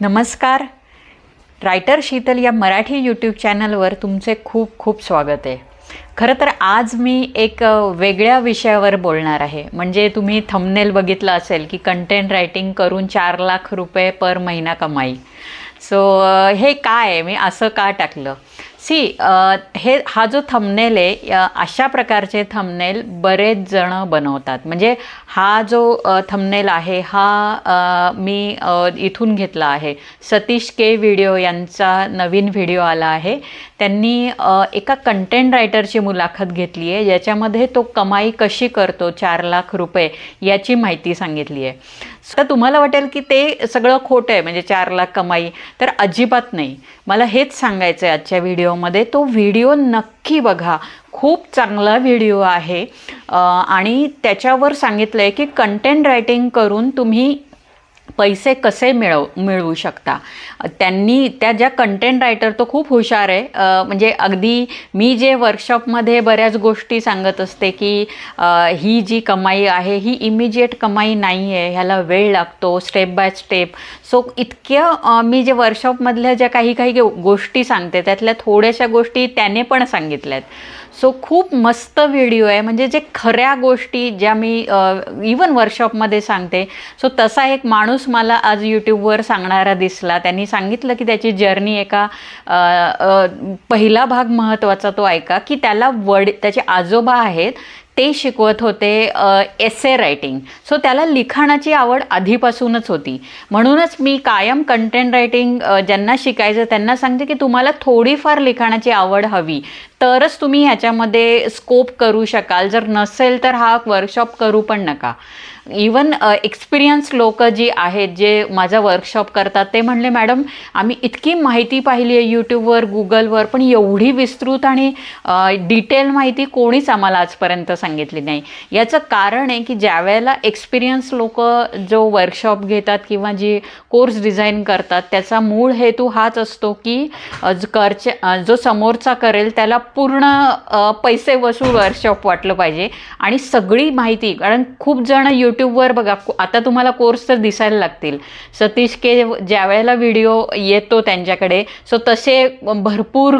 नमस्कार. रायटर शीतल या मराठी यूट्यूब चॅनलवर तुमचे खूप खूप स्वागत आहे. खरं तर आज मी एक वेगळ्या विषयावर बोलणार आहे. म्हणजे तुम्ही थंबनेल बघितलं असेल की कंटेंट रायटिंग करून 4 लाख रुपये पर महिना कमाई. हे काय आहे, मी असं का टाकलं? हा जो थंबनेल आहे, अशा प्रकारचे थंबनेल बरेच जण बनवतात. म्हणजे हा जो थंबनेल आहे हा मी इथून घेतला आहे. सतीश के व्हिडिओ यांचा नवीन व्हिडिओ आला आहे. त्यांनी एका कंटेंट रायटरची मुलाखत घेतली आहे, ज्याच्यामध्ये तो कमाई कशी करतो 4 लाख रुपये याची माहिती सांगितली आहे. तर तुम्हाला वाटेल की ते सगळं खोटं आहे, म्हणजे 4 लाख कमाई. तर अजिबात नाही. मला हेच सांगायचं आहे आजच्या व्हिडिओमध्ये. तो व्हिडिओ नक्की बघा, खूप चांगला व्हिडिओ आहे. आणि त्याच्यावर सांगितलं आहे की कंटेंट रायटिंग करून तुम्ही पैसे कसे मिळवू शकता. त्या ज्या कंटेंट रायटर तो खूप हुशार आहे. म्हणजे अगदी मी जे वर्कशॉपमध्ये बऱ्याच गोष्टी सांगत असते की ही जी कमाई आहे ही इमिजिएट कमाई नाही आहे, ह्याला वेळ लागतो, स्टेप बाय स्टेप. इतक्या मी जे वर्कशॉपमधल्या ज्या काही गोष्टी सांगते त्यातल्या थोड्याशा गोष्टी त्याने पण सांगितल्यात. खूप मस्त व्हिडिओ आहे. म्हणजे जे खऱ्या गोष्टी ज्या मी इवन वर्कशॉपमध्ये सांगते, तसा एक माणूस मला आज यूट्यूबवर सांगणारा दिसला. त्यांनी सांगितलं की त्याची जर्नी एका पहिला भाग महत्त्वाचा तो ऐका की त्याचे आजोबा आहेत, ते शिकवत होते एसे रायटिंग. त्याला लिखाणाची आवड आधीपासूनच होती. म्हणूनच मी कायम कंटेंट रायटिंग ज्यांना शिकायचं त्यांना सांगते की तुम्हाला थोडीफार लिखाणाची आवड हवी, तरच तुम्ही ह्याच्यामध्ये स्कोप करू शकाल. जर नसेल तर हा वर्कशॉप करू पण नका. इवन एक्सपिरियन्स लोक जी आहेत, जे माझा वर्कशॉप करतात, ते म्हणले मॅडम आम्ही इतकी माहिती पाहिली आहे यूट्यूबवर, गुगलवर, पण एवढी विस्तृत आणि डिटेल माहिती कोणीच आम्हाला आजपर्यंत सांगितली नाही. याचं कारण आहे की ज्या वेळेला एक्सपिरियन्स लोक जो वर्कशॉप घेतात किंवा जी कोर्स डिझाईन करतात, त्याचा मूळ हेतू हाच असतो की जो समोरचा करेल त्याला पूर्ण पैसे वसूल वर्कशॉप वाटलं पाहिजे. आणि सगळी माहिती, कारण खूप जण यूट्यूबवर बघा, आता तुम्हाला कोर्स तर दिसायला लागतील. सतीश के ज्या वेळेला व्हिडिओ येतो त्यांच्याकडे, तसे भरपूर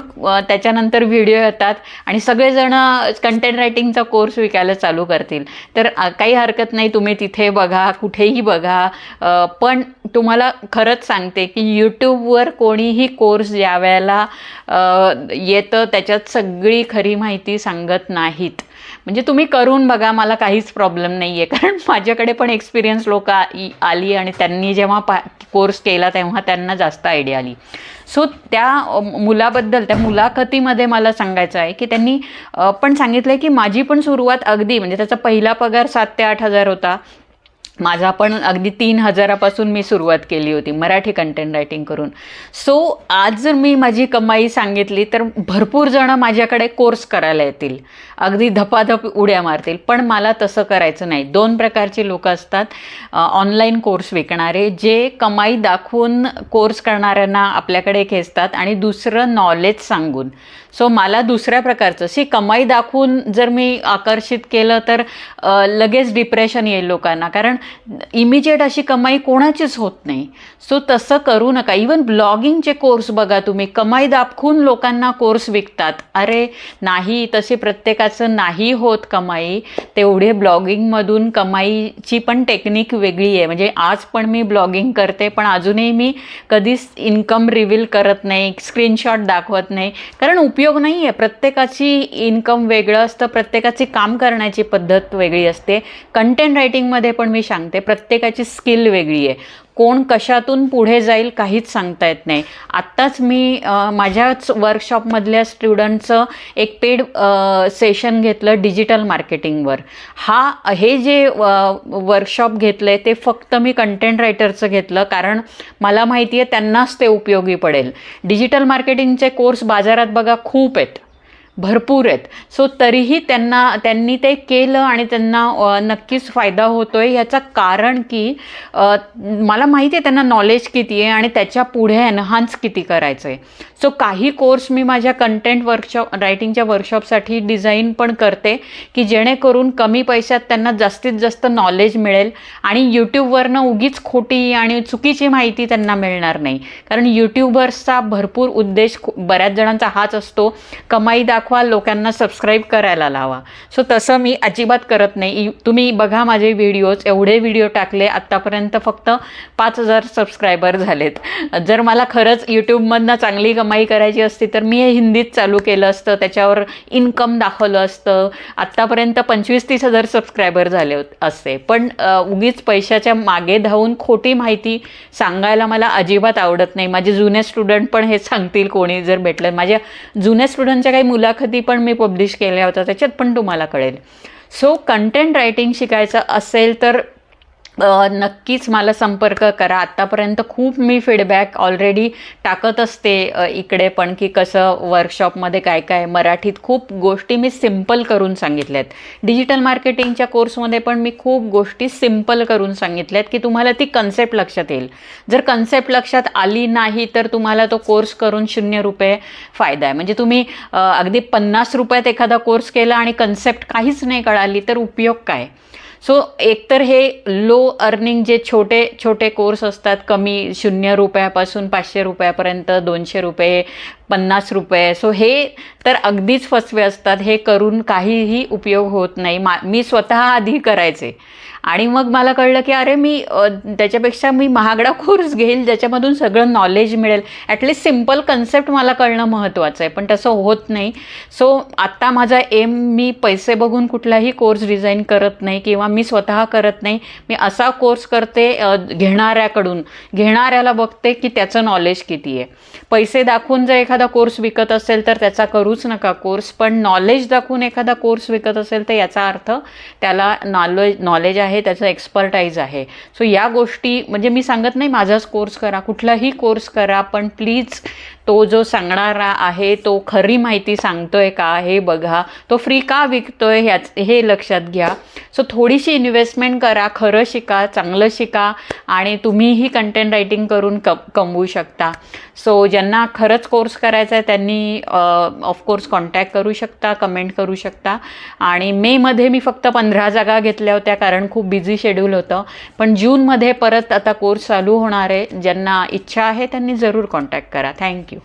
त्याच्यानंतर व्हिडिओ येतात आणि सगळेजण कंटेंट रायटिंगचा कोर्स विकायला चालू करतील. तर काही हरकत नाही, तुम्ही तिथे बघा, कुठेही बघा. पण तुम्हाला खरंच सांगते की यूट्यूबवर कोणीही कोर्स ज्या वेळेला येतं त्याच्यात सगळी खरी माहिती सांगत नाहीत. म्हणजे तुम्ही करून बघा, मला काहीच प्रॉब्लेम नाही आहे. कारण माझ्याकडे पण एक्सपिरियन्स लोक आली आणि त्यांनी जेव्हा कोर्स केला तेव्हा त्यांना जास्त आयडिया आली. त्या मुलाबद्दल, त्या मुलाखतीमध्ये मला सांगायचं आहे की त्यांनी पण सांगितलं की माझी पण सुरुवात अगदी, म्हणजे त्याचा पहिला पगार 7,000 ते 8,000 होता. माझा पण अगदी 3,000पासून मी सुरुवात केली होती मराठी कंटेंट रायटिंग करून. आज जर मी माझी कमाई सांगितली तर भरपूर जण माझ्याकडे कोर्स करायला येतील, अगदी धपाधप उड्या मारतील. पण मला तसं करायचं नाही. 2 प्रकारचे लोक असतात ऑनलाईन कोर्स विकणारे, जे कमाई दाखवून कोर्स करणाऱ्यांना आपल्याकडे खेचतात आणि दुसरं नॉलेज सांगून. मला दुसऱ्या प्रकारचं कमाई दाखवून जर मी आकर्षित केलं तर लगेच डिप्रेशन येईल लोकांना, कारण इमिजिएट अशी कमाई कोणाचीच होत नाही. तसं करू नका. इवन ब्लॉगिंगचे कोर्स बघा तुम्ही, कमाई दाखवून लोकांना कोर्स विकतात. अरे नाही, तसे प्रत्येकाचं नाही होत कमाई. तेवढे ब्लॉगिंगमधून कमाईची पण टेक्निक वेगळी आहे. म्हणजे आज पण मी ब्लॉगिंग करते, पण अजूनही मी कधीच इन्कम रिव्हील करत नाही, स्क्रीनशॉट दाखवत नाही, कारण उपयोग नाही आहे. प्रत्येकाची इन्कम वेगळं असतं, प्रत्येकाची काम करण्याची पद्धत वेगळी असते. कंटेंट रायटिंगमध्ये पण मी सांगते, प्रत्येकाची स्किल वेगळी आहे. कोण कशातून पुढे जाईल काहीच सांगता येत नाही. आत्ताच मी माझ्याच वर्कशॉपमधल्या स्टुडंटचं एक पेड सेशन घेतलं डिजिटल मार्केटिंगवर. हे जे वर्कशॉप घेतलं आहे ते फक्त मी कंटेंट रायटरचं घेतलं, कारण मला माहिती आहे त्यांनाच ते उपयोगी पडेल. डिजिटल मार्केटिंगचे कोर्स बाजारात बघा खूप आहेत, भरपूर आहेत. सो तरीही त्यांनी ते केलं आणि त्यांना नक्कीच फायदा होतो आहे. ह्याचं कारण की मला माहिती आहे त्यांना नॉलेज किती आहे आणि त्याच्या पुढे एनहान्स किती करायचं आहे. सो काही कोर्स मी माझ्या कंटेंट रायटिंगच्या वर्कशॉपसाठी डिझाईन पण करते की जेणेकरून कमी पैशात त्यांना जास्तीत जास्त नॉलेज मिळेल आणि यूट्यूबवरनं उगीच खोटी आणि चुकीची माहिती त्यांना मिळणार नाही. कारण यूट्यूबर्सचा भरपूर उद्देश बऱ्याच जणांचा हाच असतो, कमाई दाखवा, लोकांना सबस्क्राईब करायला लावा. सो तसं मी अजिबात करत नाही. तुम्ही बघा माझे व्हिडिओज, एवढे व्हिडिओ टाकले आत्तापर्यंत फक्त 5,000 सबस्क्रायबर झालेत. जर मला खरंच यूट्यूबमधनं चांगली कमाई करायची असती तर मी हे हिंदीत चालू केलं असतं, त्याच्यावर इन्कम दाखवलं असतं, आत्तापर्यंत 25-30 हजार सबस्क्रायबर झाले असते. पण उगीच पैशाच्या मागे धावून खोटी माहिती सांगायला मला अजिबात आवडत नाही. माझे जुने स्टुडंट पण हे सांगतील, कोणी जर भेटलं. माझ्या जुन्या स्टुडंटच्या काही मुलाखती पण मी पब्लिश केल्या होत्या, त्याच्यात पण तुम्हाला कळेल. सो कंटेंट रायटिंग शिकायचं असेल तर नक्कीच मला संपर्क करा. आत्तापर्यंत खूप मी फीडबॅक ऑलरेडी टाकत असते इकडे पण, की कसं वर्कशॉपमध्ये काय काय मराठीत खूप गोष्टी मी सिम्पल करून सांगितल्यात. डिजिटल मार्केटिंगच्या कोर्समध्ये पण मी खूप गोष्टी सिम्पल करून सांगितल्यात की तुम्हाला ती कन्सेप्ट लक्षात येईल. जर कन्सेप्ट लक्षात आली नाही तर तुम्हाला तो कोर्स करून 0 रुपये फायदा आहे. म्हणजे तुम्ही अगदी 50 रुपयात एखादा कोर्स केला आणि कन्सेप्ट काहीच नाही कळाली तर उपयोग काय. सो एकतर हे लो अर्निंग जे छोटे छोटे कोर्स असतात, कमी 0 रुपयापासून 500 रुपयापर्यंत, 200 रुपये, 50 रुपये, सो हे तर अगदीच फसवे असतात. हे करून काहीही उपयोग होत नाही. मी स्वतः आधी करायचे आणि मग मला कळलं की अरे मी त्याच्यापेक्षा मी महागडा कोर्स घेईल ज्याच्यामधून सगळं नॉलेज मिळेल. ॲटलिस्ट सिम्पल कन्सेप्ट मला कळणं महत्त्वाचं आहे, पण तसं होत नाही. सो आत्ता माझा एम, मी पैसे बघून कुठलाही कोर्स डिझाईन करत नाही किंवा मी स्वतः करत नाही. मी असा कोर्स करते घेणाऱ्याकडून, घेणाऱ्याला बघते की त्याचं नॉलेज किती आहे. पैसे दाखवून जर एखादा कोर्स विकत असेल तर त्याचा करूच नका कोर्स, पण नॉलेज दाखवून एखादा कोर्स विकत असेल तर याचा अर्थ त्याला नॉलेज आहे, त्याचं एक्सपर्टाईज आहे. सो या गोष्टी, म्हणजे मी सांगत नाही माझाच कोर्स करा, कुठलाही कोर्स करा, पण प्लीज तो जो सांगणारा आहे तो खरी माहिती सांगतोय का हे बघा, तो फ्री का विकतोय हे लक्षात घ्या. सो थोडीशी इन्व्हेस्टमेंट करा, खरं शिका, चांगलं शिका आणि तुम्हीही कंटेंट रायटिंग करून कमवू शकता. सो ज्यांना खरंच कोर्स करायचा आहे त्यांनी ऑफकोर्स कॉन्टॅक्ट करू शकता, कमेंट करू शकता. आणि मेमध्ये मी फक्त 15 जागा घेतल्या होत्या कारण खूप बिझी शेड्यूल होतं, पण जूनमध्ये परत आता कोर्स चालू होणार आहे. ज्यांना इच्छा आहे त्यांनी जरूर कॉन्टॅक्ट करा. थँक्यू.